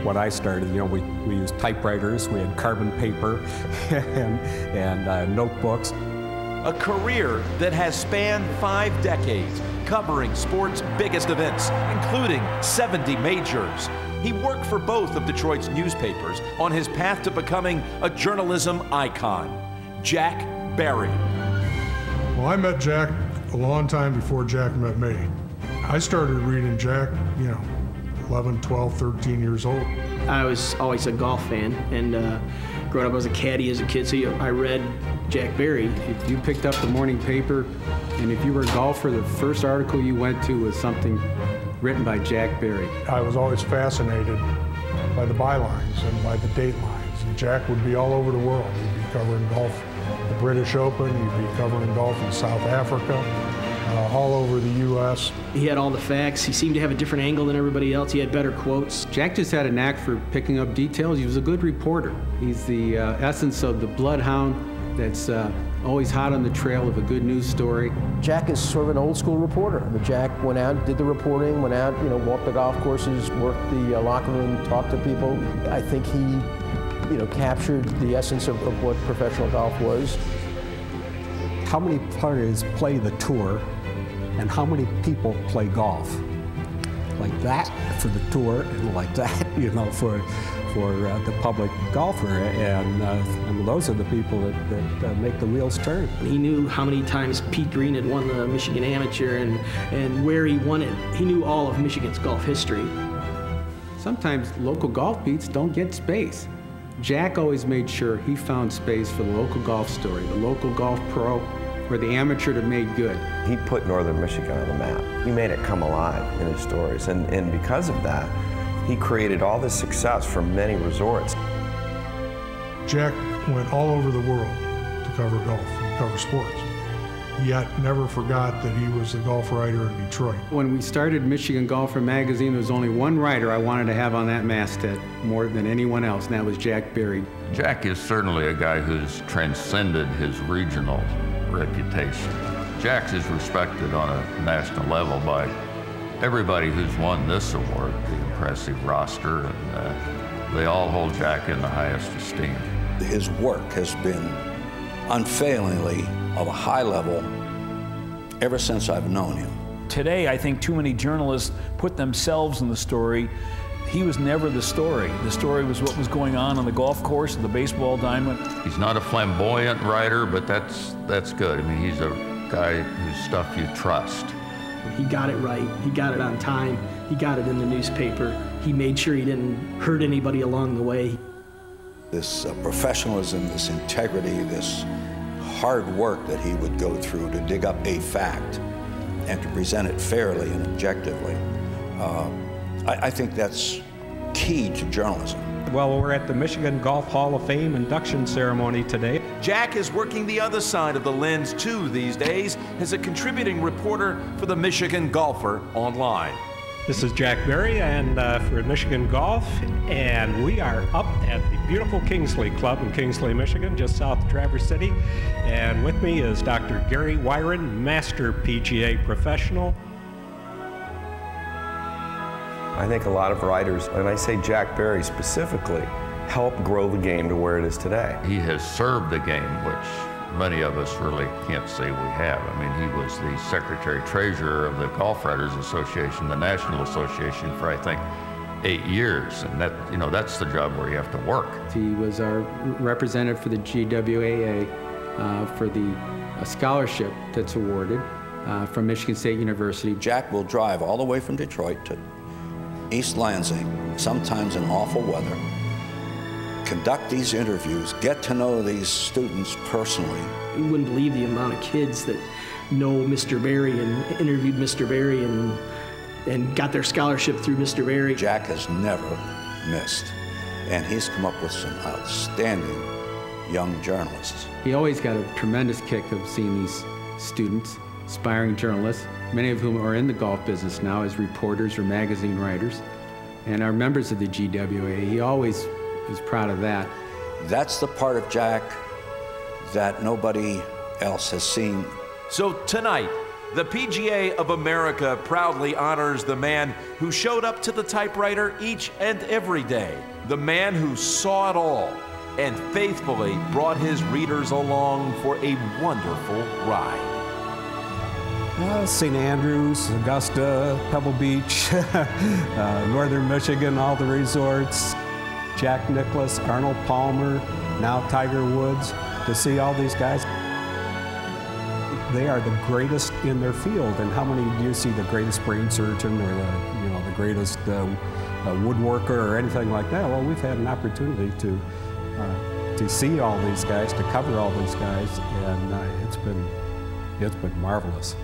when I started, you know, we used typewriters, we had carbon paper and notebooks. A career that has spanned 5 decades, covering sports' biggest events, including 70 majors. He worked for both of Detroit's newspapers on his path to becoming a journalism icon. Jack Barry. Well, I met Jack a long time before Jack met me. I started reading Jack, you know, 11, 12, 13 years old. I was always a golf fan, and growing up I was a caddy as a kid, so I read Jack Barry. If you picked up the morning paper, and if you were a golfer, the first article you went to was something written by Jack Barry. I was always fascinated by the bylines and by the date lines. And Jack would be all over the world. He'd be covering golf, the British Open, he'd be covering golf in South Africa, all over the U.S. He had all the facts. He seemed to have a different angle than everybody else. He had better quotes. Jack just had a knack for picking up details. He was a good reporter. He's the essence of the bloodhound that's always hot on the trail of a good news story. Jack is sort of an old school reporter. Jack went out, did the reporting, went out, you know, walked the golf courses, worked the locker room, talked to people. I think he, you know, captured the essence of what professional golf was. How many players play the tour and how many people play golf? Like that for the tour and like that, you know, for the public golfer, and those are the people that make the wheels turn. He knew how many times Pete Green had won the Michigan Amateur and where he won it. He knew all of Michigan's golf history. Sometimes local golf beats don't get space. Jack always made sure he found space for the local golf story, the local golf pro, or the amateur that made good. He put northern Michigan on the map. He made it come alive in his stories, and because of that, he created all this success for many resorts. Jack went all over the world to cover golf and cover sports, yet never forgot that he was the golf writer in Detroit. When we started Michigan Golfer magazine, there was only one writer I wanted to have on that masthead more than anyone else, and that was Jack Barry. Jack is certainly a guy who's transcended his regional reputation. Jack is respected on a national level by everybody who's won this award, the impressive roster, and they all hold Jack in the highest esteem. His work has been unfailingly of a high level ever since I've known him. Today, I think too many journalists put themselves in the story. He was never the story. The story was what was going on the golf course, the baseball diamond. He's not a flamboyant writer, but that's good. I mean, he's a guy whose stuff you trust. He got it right. He got it on time. He got it in the newspaper. He made sure he didn't hurt anybody along the way. This professionalism, this integrity, this hard work that he would go through to dig up a fact and to present it fairly and objectively, I think that's key to journalism. Well, we're at the Michigan Golf Hall of Fame induction ceremony today. Jack is working the other side of the lens too these days as a contributing reporter for the Michigan Golfer Online. This is Jack Barry and for Michigan Golf, and we are up at the beautiful Kingsley Club in Kingsley, Michigan, just south of Traverse City. And with me is Dr. Gary Wyron, Master PGA Professional. I think a lot of writers, and I say Jack Barry specifically, helped grow the game to where it is today. He has served the game, which many of us really can't say we have. I mean, he was the Secretary-Treasurer of the Golf Writers Association, the National Association, for I think 8 years, and that, you know, that's the job where you have to work. He was our representative for the GWAA for the scholarship that's awarded from Michigan State University. Jack will drive all the way from Detroit to East Lansing, sometimes in awful weather, conduct these interviews, get to know these students personally. You wouldn't believe the amount of kids that know Mr. Barry and interviewed Mr. Barry and got their scholarship through Mr. Barry. Jack has never missed, and he's come up with some outstanding young journalists. He always got a tremendous kick of seeing these students, aspiring journalists, many of whom are in the golf business now as reporters or magazine writers, and are members of the GWA. He always is proud of that. That's the part of Jack that nobody else has seen. So tonight, The PGA of America proudly honors the man who showed up to the typewriter each and every day, the man who saw it all and faithfully brought his readers along for a wonderful ride. St. Andrews, Augusta, Pebble Beach, Northern Michigan, all the resorts, Jack Nicklaus, Arnold Palmer, now Tiger Woods, to see all these guys. They are the greatest in their field, and how many do you see the greatest brain surgeon or the greatest woodworker or anything like that? Well, we've had an opportunity to see all these guys, to cover all these guys, and it's been marvelous.